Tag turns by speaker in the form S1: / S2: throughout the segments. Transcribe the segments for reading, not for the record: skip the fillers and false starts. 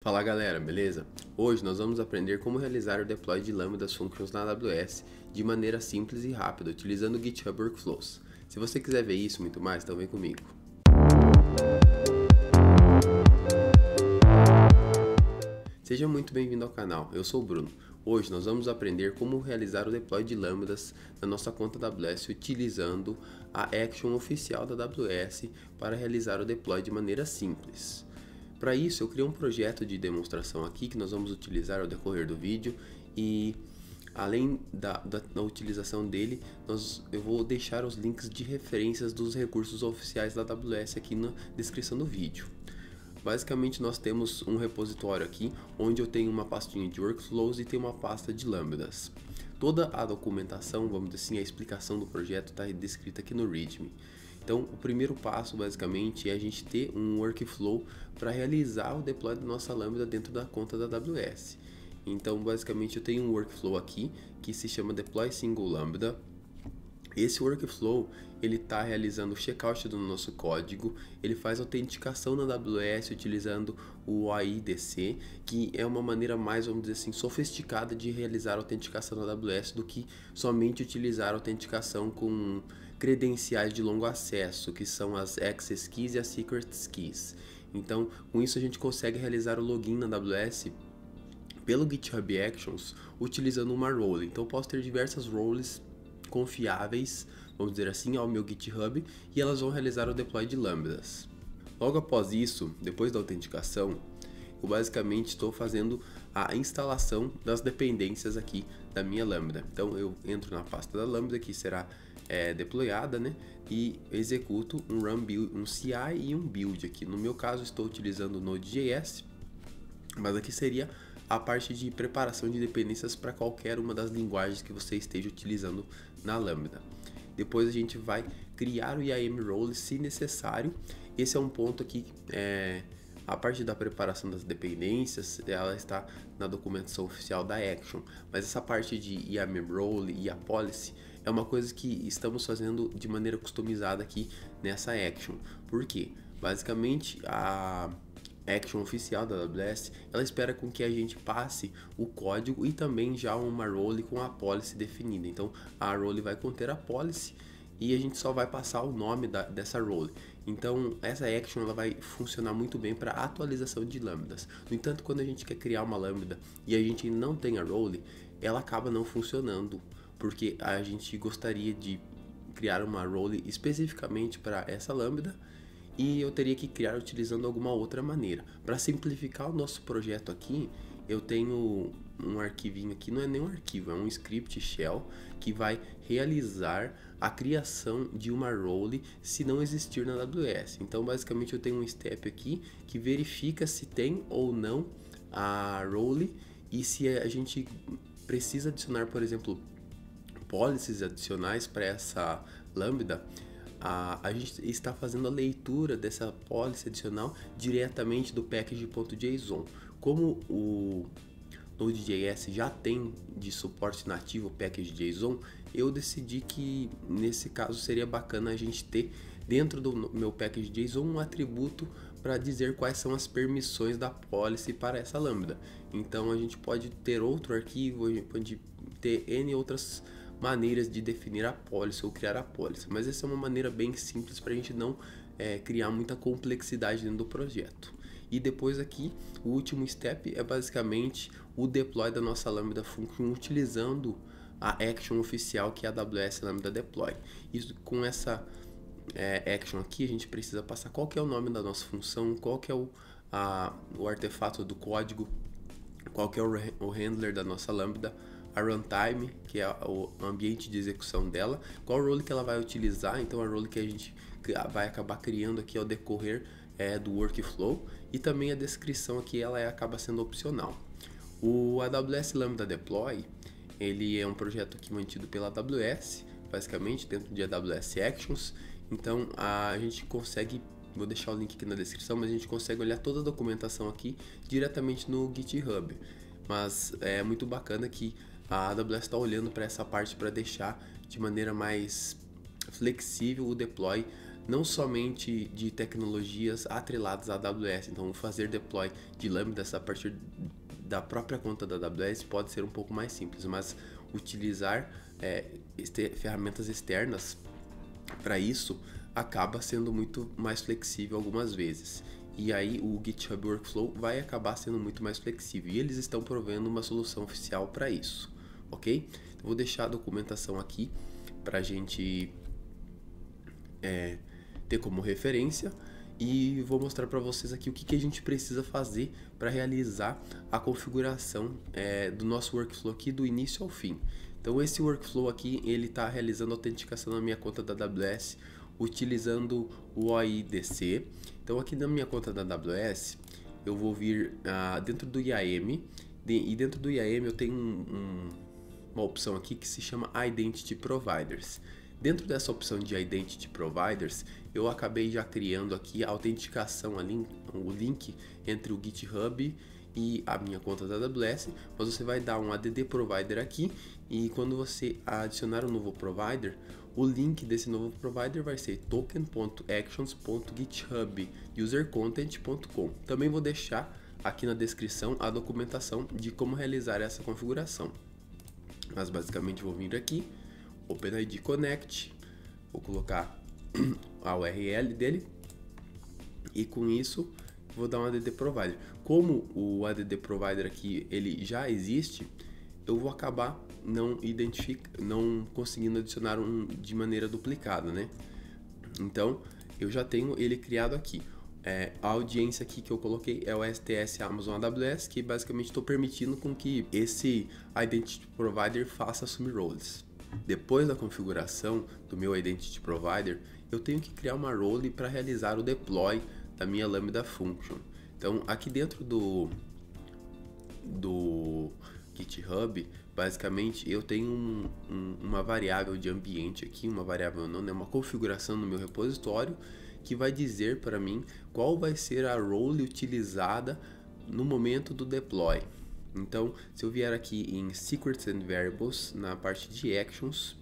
S1: Fala galera, beleza? Hoje nós vamos aprender como realizar o deploy de Lambdas Functions na AWS de maneira simples e rápida, utilizando o GitHub Workflows. Se você quiser ver isso e muito mais, então vem comigo. Seja muito bem-vindo ao canal, eu sou o Bruno. Hoje nós vamos aprender como realizar o deploy de Lambdas na nossa conta AWS utilizando a action oficial da AWS para realizar o deploy de maneira simples. Para isso, eu criei um projeto de demonstração aqui que nós vamos utilizar ao decorrer do vídeo e além da utilização dele, eu vou deixar os links de referências dos recursos oficiais da AWS aqui na descrição do vídeo. Basicamente, nós temos um repositório aqui, onde eu tenho uma pastinha de workflows e tenho uma pasta de lambdas. Toda a documentação, vamos dizer assim, a explicação do projeto está descrita aqui no README. Então, o primeiro passo, basicamente, é a gente ter um workflow para realizar o deploy da nossa Lambda dentro da conta da AWS. Então, basicamente, eu tenho um workflow aqui que se chama Deploy Single Lambda. Esse workflow, ele está realizando o checkout do nosso código, ele faz autenticação na AWS utilizando o AIDC, que é uma maneira mais, vamos dizer assim, sofisticada de realizar a autenticação na AWS do que somente utilizar a autenticação com credenciais de longo acesso, que são as Access Keys e as Secret Keys. Então, com isso a gente consegue realizar o login na AWS pelo GitHub Actions utilizando uma role. Então, eu posso ter diversas roles confiáveis, vamos dizer assim, ao meu GitHub e elas vão realizar o deploy de lambdas. Logo após isso, depois da autenticação, eu basicamente estou fazendo a instalação das dependências aqui da minha lambda. Então eu entro na pasta da lambda que será deployada, né, e executo um run build, um CI e um build aqui. No meu caso estou utilizando o Node.js, mas aqui seria a parte de preparação de dependências para qualquer uma das linguagens que você esteja utilizando na Lambda. Depois a gente vai criar o IAM role se necessário. Esse é um ponto aqui, a parte da preparação das dependências, ela está na documentação oficial da Action, mas essa parte de IAM role e a policy é uma coisa que estamos fazendo de maneira customizada aqui nessa Action. Por quê? Basicamente, a Action oficial da AWS, ela espera com que a gente passe o código e também já uma role com a policy definida. Então, a role vai conter a policy e a gente só vai passar o nome dessa role. Então, essa action ela vai funcionar muito bem para atualização de lambdas. No entanto, quando a gente quer criar uma lambda e a gente não tem a role, ela acaba não funcionando, porque a gente gostaria de criar uma role especificamente para essa lambda e eu teria que criar utilizando alguma outra maneira. Para simplificar o nosso projeto aqui, eu tenho um arquivinho aqui, não é nem um arquivo, é um script shell que vai realizar a criação de uma role se não existir na AWS. Então basicamente eu tenho um step aqui que verifica se tem ou não a role e se a gente precisa adicionar, por exemplo, policies adicionais para essa lambda. A gente está fazendo a leitura dessa policy adicional diretamente do package.json. Como o Node.js já tem de suporte nativo o package.json, eu decidi que nesse caso seria bacana a gente ter dentro do meu package.json um atributo para dizer quais são as permissões da policy para essa lambda. Então a gente pode ter outro arquivo, a gente pode ter N outras maneiras de definir a policy ou criar a policy, mas essa é uma maneira bem simples para a gente não criar muita complexidade dentro do projeto. E depois aqui, o último step é basicamente o deploy da nossa Lambda Function utilizando a action oficial que é a AWS Lambda Deploy. Isso, com essa action aqui, a gente precisa passar qual que é o nome da nossa função, qual que é o artefato do código, qual que é o handler da nossa Lambda, a runtime, que é o ambiente de execução dela, qual role que ela vai utilizar, então a role que a gente vai acabar criando aqui ao decorrer do workflow, e também a descrição aqui ela acaba sendo opcional. O AWS Lambda Deploy, ele é um projeto aqui mantido pela AWS, basicamente dentro de AWS Actions, então a gente consegue, vou deixar o link aqui na descrição, mas a gente consegue olhar toda a documentação aqui diretamente no GitHub, mas é muito bacana que a AWS está olhando para essa parte para deixar de maneira mais flexível o deploy não somente de tecnologias atreladas à AWS. Então, fazer deploy de lambdas a partir da própria conta da AWS pode ser um pouco mais simples, mas utilizar ferramentas externas para isso acaba sendo muito mais flexível algumas vezes. E aí o GitHub Workflow vai acabar sendo muito mais flexível. E eles estão provendo uma solução oficial para isso, ok? Então, vou deixar a documentação aqui para a gente ter como referência. E vou mostrar para vocês aqui o que a gente precisa fazer para realizar a configuração do nosso workflow aqui do início ao fim. Então esse workflow aqui, ele está realizando autenticação na minha conta da AWS utilizando o OIDC. Então aqui na minha conta da AWS eu vou vir dentro do IAM e dentro do IAM eu tenho uma opção aqui que se chama Identity Providers. Dentro dessa opção de Identity Providers, eu acabei já criando aqui a autenticação, o link entre o GitHub e a minha conta da AWS, mas você vai dar um add provider aqui e quando você adicionar um novo provider, o link desse novo provider vai ser token.actions.githubusercontent.com. Também vou deixar aqui na descrição a documentação de como realizar essa configuração. Mas basicamente vou vir aqui, OpenID Connect, vou colocar a URL dele e com isso vou dar um add provider. Como o add provider aqui ele já existe, eu vou acabar não conseguindo adicionar de maneira duplicada, né? Então eu já tenho ele criado aqui. A audiência aqui que eu coloquei é o STS Amazon AWS, que basicamente estou permitindo com que esse Identity Provider faça assumir roles. Depois da configuração do meu Identity Provider, eu tenho que criar uma role para realizar o deploy da minha Lambda Function. Então, aqui dentro do GitHub, basicamente eu tenho uma variável de ambiente aqui, uma variável não, né, uma configuração no meu repositório que vai dizer para mim qual vai ser a role utilizada no momento do deploy. Então, se eu vier aqui em Secrets and Variables, na parte de Actions,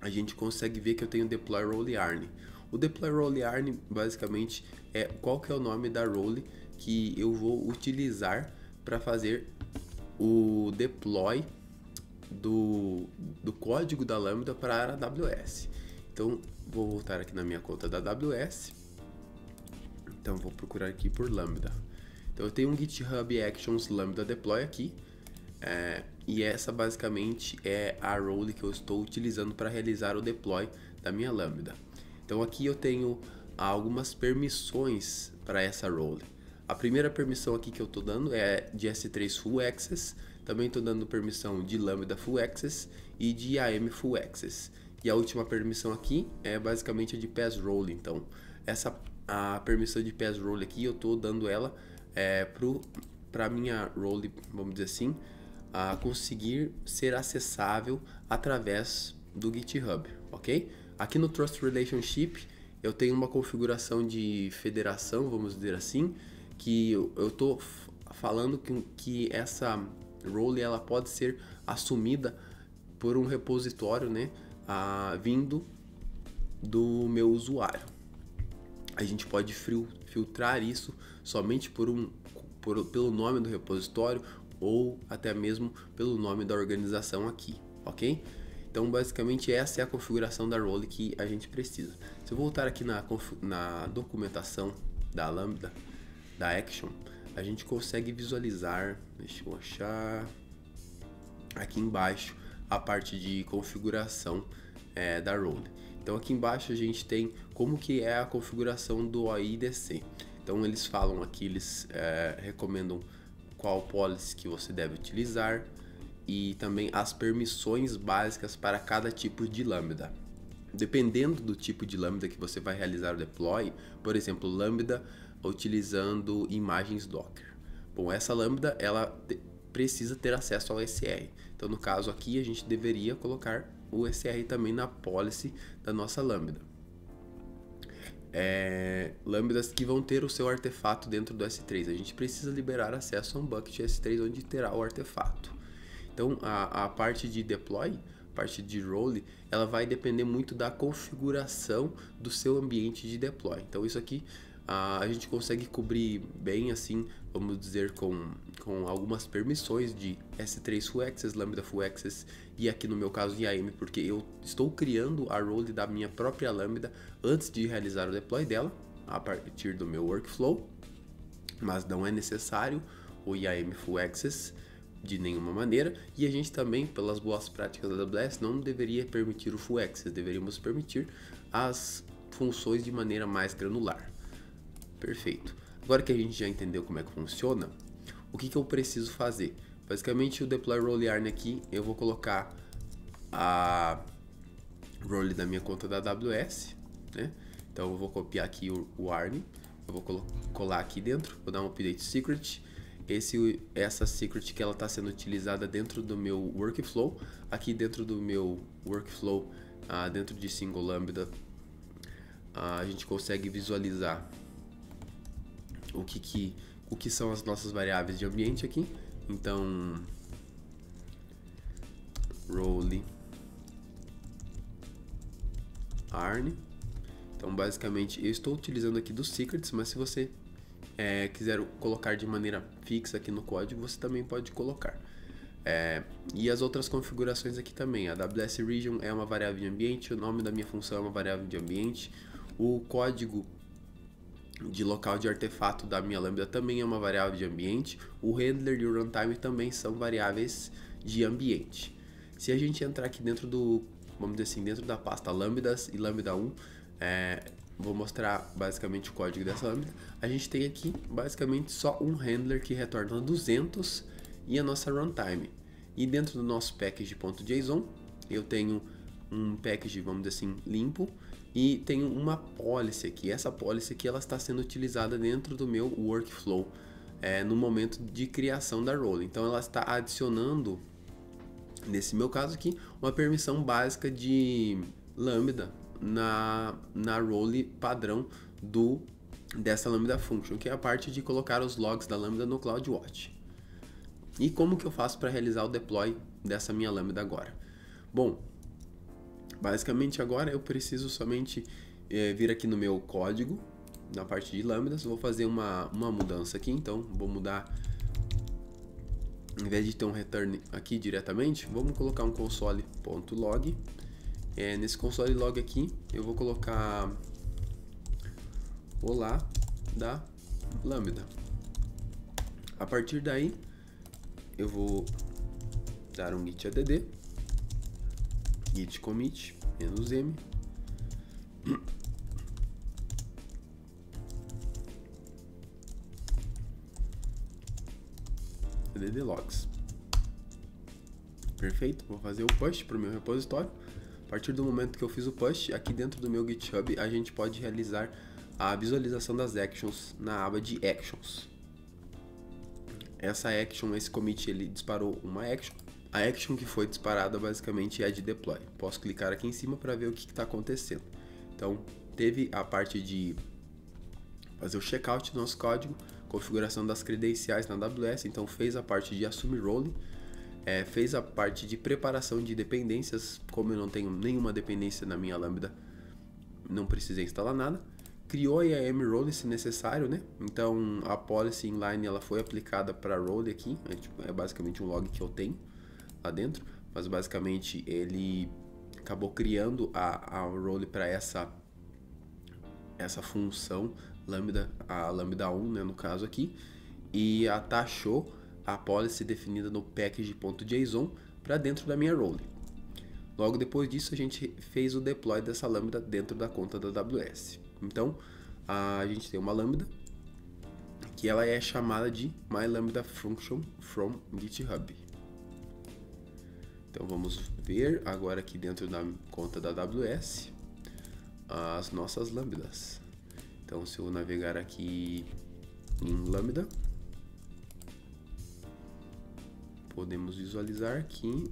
S1: a gente consegue ver que eu tenho Deploy Role Yarn. O Deploy Role Yarn, basicamente, é qual que é o nome da role que eu vou utilizar para fazer o deploy do código da Lambda para a AWS. Então, vou voltar aqui na minha conta da AWS. Então, vou procurar aqui por Lambda. Então eu tenho um GitHub Actions Lambda Deploy aqui, e essa basicamente é a role que eu estou utilizando para realizar o deploy da minha Lambda. Então aqui eu tenho algumas permissões para essa role. A primeira permissão aqui que eu estou dando é de S3 Full Access, também estou dando permissão de Lambda Full Access e de IAM Full Access. E a última permissão aqui é basicamente a de Pass Role. Então a permissão de Pass Role aqui eu estou dando ela para minha role, vamos dizer assim, conseguir ser acessável através do GitHub, ok? Aqui no Trust Relationship eu tenho uma configuração de federação, vamos dizer assim, que eu estou falando que essa role ela pode ser assumida por um repositório, né, vindo do meu usuário. A gente pode filtrar isso somente pelo nome do repositório ou até mesmo pelo nome da organização aqui, ok? Então basicamente essa é a configuração da role que a gente precisa. Se eu voltar aqui na documentação da Lambda, da Action, a gente consegue visualizar, deixa eu achar, aqui embaixo a parte de configuração da role. Então aqui embaixo a gente tem como que é a configuração do OIDC. Então eles falam aqui, eles recomendam qual policy que você deve utilizar e também as permissões básicas para cada tipo de Lambda. Dependendo do tipo de Lambda que você vai realizar o deploy, por exemplo, Lambda utilizando imagens Docker. Bom, essa Lambda ela precisa ter acesso ao SR. Então no caso aqui a gente deveria colocar o SR também na policy da nossa Lambda. Lambdas que vão ter o seu artefato dentro do S3. A gente precisa liberar acesso a um bucket S3 onde terá o artefato. Então a parte de deploy parte de role, ela vai depender muito da configuração do seu ambiente de deploy. Então isso aqui a gente consegue cobrir bem assim, vamos dizer, com algumas permissões de S3 Full Access, Lambda Full Access e aqui no meu caso IAM, porque eu estou criando a role da minha própria Lambda antes de realizar o deploy dela, a partir do meu workflow, mas não é necessário o IAM Full Access de nenhuma maneira, e a gente também, pelas boas práticas da AWS, não deveria permitir o Full Access, deveríamos permitir as funções de maneira mais granular. Perfeito. Agora que a gente já entendeu como é que funciona, o que eu preciso fazer? Basicamente o deploy role yarn aqui, eu vou colocar a role da minha conta da AWS, né? Então eu vou copiar aqui o yarn, eu vou colar aqui dentro, vou dar um update secret. Essa secret que ela está sendo utilizada dentro do meu workflow, aqui dentro do meu workflow, dentro de single lambda, a gente consegue visualizar o que são as nossas variáveis de ambiente aqui. Então, role yarn. Então, basicamente, eu estou utilizando aqui dos secrets, mas se você quiser colocar de maneira fixa aqui no código, você também pode colocar. E as outras configurações aqui também. A AWS Region é uma variável de ambiente, o nome da minha função é uma variável de ambiente, o código de local de artefato da minha Lambda também é uma variável de ambiente, o handler e o runtime também são variáveis de ambiente. Se a gente entrar aqui dentro do, vamos dizer assim, dentro da pasta Lambdas e Lambda 1, vou mostrar basicamente o código dessa Lambda. A gente tem aqui basicamente só um handler que retorna 200 e a nossa runtime. E dentro do nosso package.json eu tenho um package, vamos dizer assim, limpo, e tenho uma policy aqui. Essa policy aqui ela está sendo utilizada dentro do meu workflow no momento de criação da role. Então ela está adicionando, nesse meu caso aqui, uma permissão básica de Lambda na role padrão dessa Lambda Function, que é a parte de colocar os logs da Lambda no CloudWatch. E como que eu faço para realizar o deploy dessa minha Lambda agora? Bom, basicamente agora eu preciso somente vir aqui no meu código, na parte de Lambdas, vou fazer uma mudança aqui, então vou mudar, em vez de ter um return aqui diretamente, vamos colocar um console.log. Nesse console log aqui eu vou colocar olá da Lambda. A partir daí eu vou dar um git add, git commit -m, add logs. Perfeito, vou fazer o push para o meu repositório. A partir do momento que eu fiz o push, aqui dentro do meu GitHub, a gente pode realizar a visualização das actions na aba de actions. Essa action, esse commit, ele disparou uma action. A action que foi disparada basicamente é de deploy. Posso clicar aqui em cima para ver o que está acontecendo. Então, teve a parte de fazer o checkout do nosso código, configuração das credenciais na AWS, então fez a parte de assumir role, fez a parte de preparação de dependências. Como eu não tenho nenhuma dependência na minha Lambda, não precisei instalar nada. Criou a IAM role se necessário, né? Então a policy inline ela foi aplicada para role aqui, é basicamente um log que eu tenho lá dentro, mas basicamente ele acabou criando a role para essa função Lambda, a Lambda 1, né, no caso aqui, e atachou a policy definida no package.json para dentro da minha role. Logo depois disso a gente fez o deploy dessa Lambda dentro da conta da AWS. Então a gente tem uma Lambda que ela é chamada de myLambdaFunction from GitHub. Então vamos ver agora aqui dentro da conta da AWS as nossas Lambdas. Então se eu navegar aqui em Lambda, podemos visualizar aqui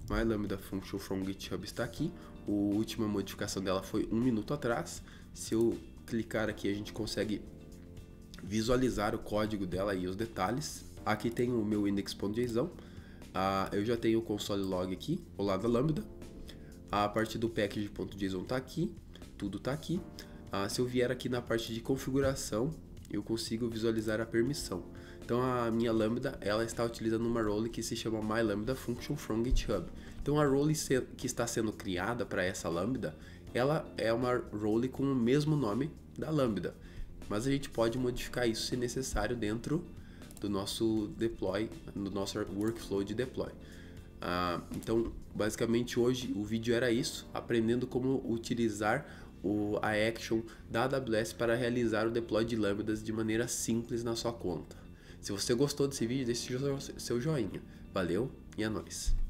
S1: myLambdaFunction from GitHub está aqui. A última modificação dela foi 1 minuto atrás. Se eu clicar aqui, a gente consegue visualizar o código dela e os detalhes. Aqui tem o meu index.json. Eu já tenho o console log aqui, ao lado da Lambda. A parte do package.json está aqui, tudo está aqui. Se eu vier aqui na parte de configuração, eu consigo visualizar a permissão. Então a minha Lambda, ela está utilizando uma role que se chama myLambdaFunction from GitHub. Então a role que está sendo criada para essa Lambda, ela é uma role com o mesmo nome da Lambda. Mas a gente pode modificar isso se necessário dentro do nosso deploy, no nosso workflow de deploy. Então basicamente hoje o vídeo era isso, aprendendo como utilizar a action da AWS para realizar o deploy de lambdas de maneira simples na sua conta. Se você gostou desse vídeo, deixe seu joinha. Valeu e é nóis!